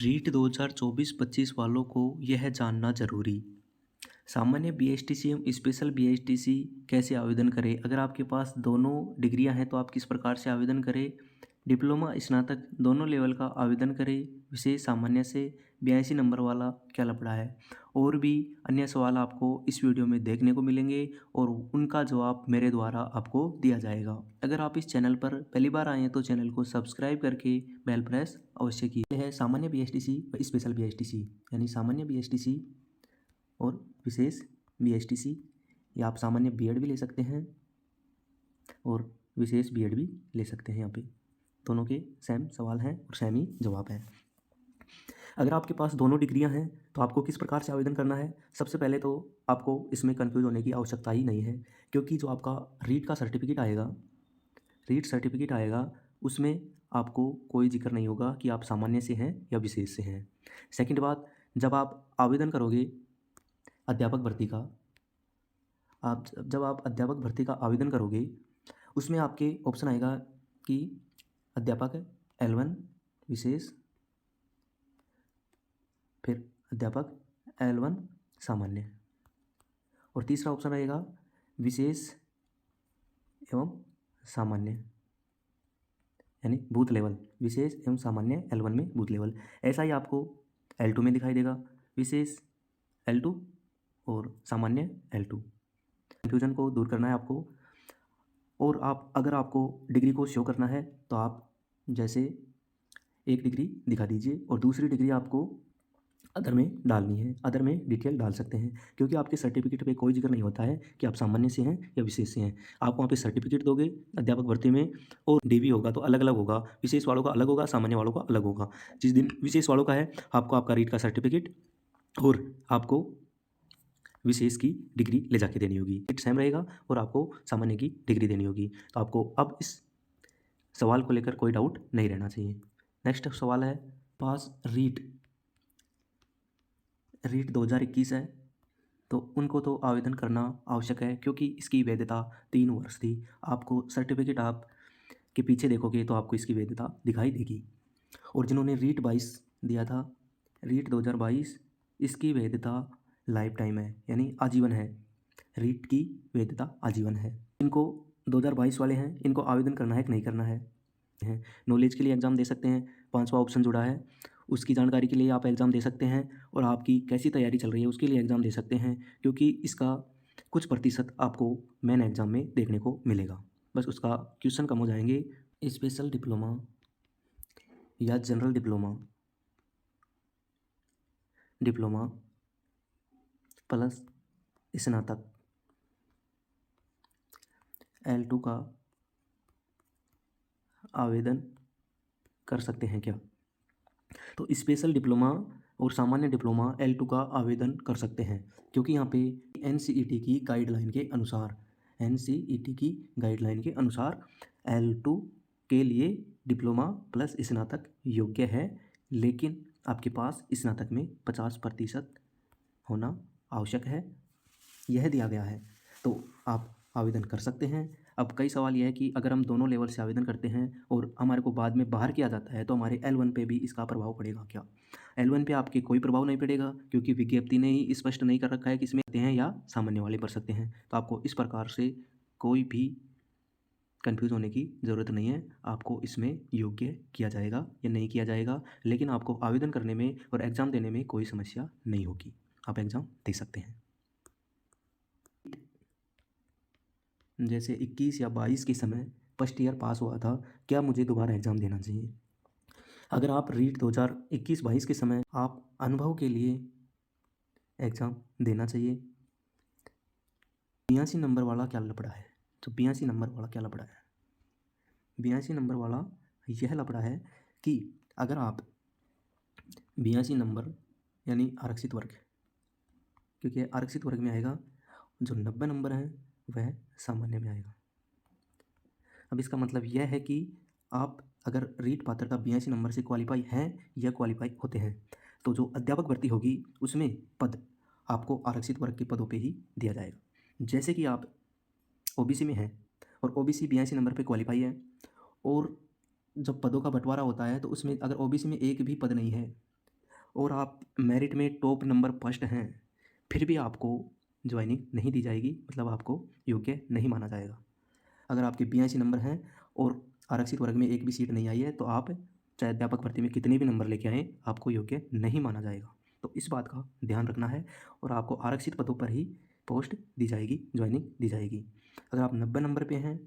रीट 2024-25 वालों को यह जानना ज़रूरी। सामान्य बीएसटीसी एवं स्पेशल बीएसटीसी कैसे आवेदन करें? अगर आपके पास दोनों डिग्रियां हैं तो आप किस प्रकार से आवेदन करें? डिप्लोमा, स्नातक दोनों लेवल का आवेदन करें। विशेष सामान्य से 82 नंबर वाला क्या लफड़ा है? और भी अन्य सवाल आपको इस वीडियो में देखने को मिलेंगे और उनका जवाब मेरे द्वारा आपको दिया जाएगा। अगर आप इस चैनल पर पहली बार आए हैं तो चैनल को सब्सक्राइब करके बेल प्रेस अवश्य कीजिए। यह है सामान्य बीएसटीसी व स्पेशल बीएसटीसी, यानी सामान्य बीएसटीसी और विशेष बीएसटीसी, या आप सामान्य बीएड भी ले सकते हैं और विशेष बीएड भी ले सकते हैं। यहाँ पे दोनों के सेम सवाल हैं और सेम ही जवाब है। अगर आपके पास दोनों डिग्रियां हैं तो आपको किस प्रकार से आवेदन करना है? सबसे पहले तो आपको इसमें कन्फ्यूज होने की आवश्यकता ही नहीं है, क्योंकि जो आपका रीट का सर्टिफिकेट आएगा, रीट सर्टिफिकेट आएगा, उसमें आपको कोई जिक्र नहीं होगा कि आप सामान्य से हैं या विशेष से हैं। सेकंड बात, जब आप आवेदन करोगे अध्यापक भर्ती का, जब आप अध्यापक भर्ती का आवेदन करोगे उसमें आपके ऑप्शन आएगा कि अध्यापक L1 विशेष, फिर अध्यापक L1 सामान्य, और तीसरा ऑप्शन रहेगा विशेष एवं सामान्य, यानी बूथ लेवल, विशेष एवं सामान्य L1 में बूथ लेवल। ऐसा ही आपको L2 में दिखाई देगा, विशेष L2 और सामान्य L2। कन्फ्यूजन को दूर करना है आपको। और आप अगर आपको डिग्री को शो करना है तो आप जैसे एक डिग्री दिखा दीजिए और दूसरी डिग्री आपको अदर में डालनी है, अदर में डिटेल डाल सकते हैं, क्योंकि आपके सर्टिफिकेट पे कोई जिक्र नहीं होता है कि आप सामान्य से हैं या विशेष से हैं। आप वहाँ पे सर्टिफिकेट दोगे अध्यापक भर्ती में और डीवी होगा तो अलग अलग होगा, विशेष वालों का अलग होगा, सामान्य वालों का अलग होगा। जिस दिन विशेष वालों का है आपको आपका रीट का सर्टिफिकेट और आपको विशेष की डिग्री ले जाके देनी होगी। रीट सेम रहेगा और आपको सामान्य की डिग्री देनी होगी। तो आपको अब इस सवाल को लेकर कोई डाउट नहीं रहना चाहिए। नेक्स्ट सवाल है, पास रीट 2021 है तो उनको तो आवेदन करना आवश्यक है, क्योंकि इसकी वैधता 3 वर्ष थी। आपको सर्टिफिकेट आप के पीछे देखोगे तो आपको इसकी वैधता दिखाई देगी। और जिन्होंने रीट 22 दिया था, रीट 2022, इसकी वैधता लाइफ टाइम है, यानी आजीवन है। रीट की वैधता आजीवन है। इनको 2022 वाले हैं, इनको आवेदन करना है कि नहीं करना है? नॉलेज के लिए एग्ज़ाम दे सकते हैं, 5वां ऑप्शन जुड़ा है, उसकी जानकारी के लिए आप एग्ज़ाम दे सकते हैं, और आपकी कैसी तैयारी चल रही है उसके लिए एग्ज़ाम दे सकते हैं, क्योंकि इसका कुछ प्रतिशत आपको मेन एग्ज़ाम में देखने को मिलेगा। बस उसका क्वेश्चन कम हो जाएंगे। स्पेशल डिप्लोमा या जनरल डिप्लोमा, डिप्लोमा प्लस स्नातक L2 का आवेदन कर सकते हैं क्या? तो स्पेशल डिप्लोमा और सामान्य डिप्लोमा L2 का आवेदन कर सकते हैं, क्योंकि यहाँ पे NCET की गाइडलाइन के अनुसार, NCET की गाइडलाइन के अनुसार L2 के लिए डिप्लोमा प्लस स्नातक योग्य है, लेकिन आपके पास स्नातक में 50% होना आवश्यक है, यह दिया गया है। तो आप आवेदन कर सकते हैं। अब कई सवाल यह है कि अगर हम दोनों लेवल से आवेदन करते हैं और हमारे को बाद में बाहर किया जाता है तो हमारे L1 पे भी इसका प्रभाव पड़ेगा क्या? L1 पे आपके कोई प्रभाव नहीं पड़ेगा, क्योंकि विज्ञप्ति ने ही स्पष्ट नहीं कर रखा है कि इसमें आते हैं या सामान्य वाले भर सकते हैं। तो आपको इस प्रकार से कोई भी कन्फ्यूज़ होने की ज़रूरत नहीं है। आपको इसमें योग्य किया जाएगा या नहीं किया जाएगा, लेकिन आपको आवेदन करने में और एग्ज़ाम देने में कोई समस्या नहीं होगी। आप एग्ज़ाम दे सकते हैं। जैसे 21 या 22 के समय फर्स्ट ईयर पास हुआ था, क्या मुझे दोबारा एग्ज़ाम देना चाहिए? अगर आप रीट 2021-22 के समय आप अनुभव के लिए एग्ज़ाम देना चाहिए। 82 नंबर वाला क्या लफड़ा है? तो 82 नंबर वाला क्या लफड़ा है? 82 नंबर वाला यह लफड़ा है कि अगर आप 82 नंबर यानी आरक्षित वर्ग, क्योंकि आरक्षित वर्ग में आएगा, जो 90 नंबर हैं वह सामान्य में आएगा। अब इसका मतलब यह है कि आप अगर रीट पात्रता 82 नंबर से क्वालिफाई हैं या क्वालिफाई होते हैं तो जो अध्यापक भर्ती होगी उसमें पद आपको आरक्षित वर्ग के पदों पे ही दिया जाएगा। जैसे कि आप ओबीसी में हैं और ओबीसी 82 नंबर पे क्वालिफाई है, और जब पदों का बंटवारा होता है तो उसमें अगर ओबीसी में एक भी पद नहीं है और आप मेरिट में टॉप नंबर फर्स्ट हैं, फिर भी आपको ज्वाइनिंग नहीं दी जाएगी, मतलब आपको योग्य नहीं माना जाएगा। अगर आपके 82 नंबर हैं और आरक्षित वर्ग में एक भी सीट नहीं आई है, तो आप चाहे अध्यापक भर्ती में कितने भी नंबर लेके आएँ, आपको योग्य नहीं माना जाएगा। तो इस बात का ध्यान रखना है और आपको आरक्षित पदों पर ही पोस्ट दी जाएगी, ज्वाइनिंग दी जाएगी। अगर आप 90 नंबर पे हैं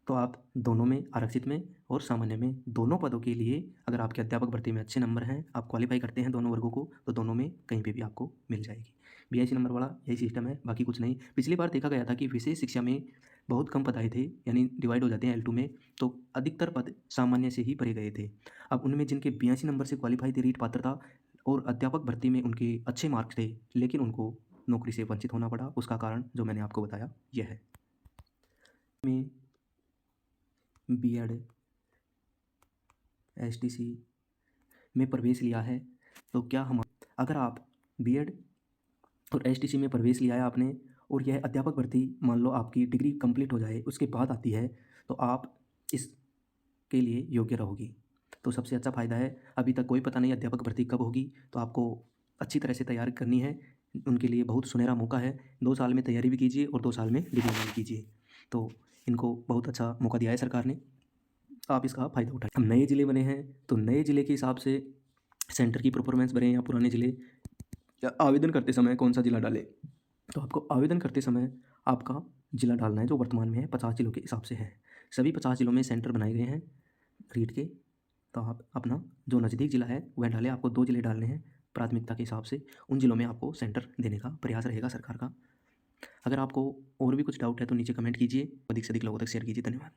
तो आप दोनों में, आरक्षित में और सामान्य में, दोनों पदों के लिए अगर आपके अध्यापक भर्ती में अच्छे नंबर हैं, आप क्वालिफाई करते हैं दोनों वर्गों को, तो दोनों में कहीं पे भी आपको मिल जाएगी। 82 नंबर वाला यही सिस्टम है, बाकी कुछ नहीं। पिछली बार देखा गया था कि विशेष शिक्षा में बहुत कम पद आए थे, यानी डिवाइड हो जाते हैं L2 में, तो अधिकतर पद सामान्य से ही भरे गए थे। अब उनमें जिनके 82 नंबर से क्वालिफाई थे, रीट पात्र था और अध्यापक भर्ती में उनके अच्छे मार्क्स थे, लेकिन उनको नौकरी से वंचित होना पड़ा। उसका कारण जो मैंने आपको बताया यह है। में B.Ed STC में प्रवेश लिया है तो क्या हम, अगर आप B.Ed और STC में प्रवेश लिया है आपने और यह अध्यापक भर्ती मान लो आपकी डिग्री कंप्लीट हो जाए उसके बाद आती है, तो आप इसके लिए योग्य रहोगी। तो सबसे अच्छा फ़ायदा है, अभी तक कोई पता नहीं अध्यापक भर्ती कब होगी, तो आपको अच्छी तरह से तैयारी करनी है। उनके लिए बहुत सुनहरा मौका है, 2 साल में तैयारी भी कीजिए और 2 साल में डिप्लोमा भी कीजिए। तो इनको बहुत अच्छा मौका दिया है सरकार ने, आप इसका फ़ायदा उठाएं। अब नए ज़िले बने हैं, तो नए ज़िले के हिसाब से सेंटर की परफॉर्मेंस बने या पुराने ज़िले, या आवेदन करते समय कौन सा ज़िला डालें, तो आपको आवेदन करते समय आपका ज़िला डालना है जो वर्तमान में है, 50 ज़िलों के हिसाब से है। सभी 50 ज़िलों में सेंटर बनाए गए हैं रीट के, तो आप अपना जो नज़दीक ज़िला है वह डालें। आपको 2 ज़िले डालने हैं प्राथमिकता के हिसाब से, उन ज़िलों में आपको सेंटर देने का प्रयास रहेगा सरकार का। अगर आपको और भी कुछ डाउट है तो नीचे कमेंट कीजिए, अधिक से अधिक लोगों तक शेयर कीजिए। धन्यवाद।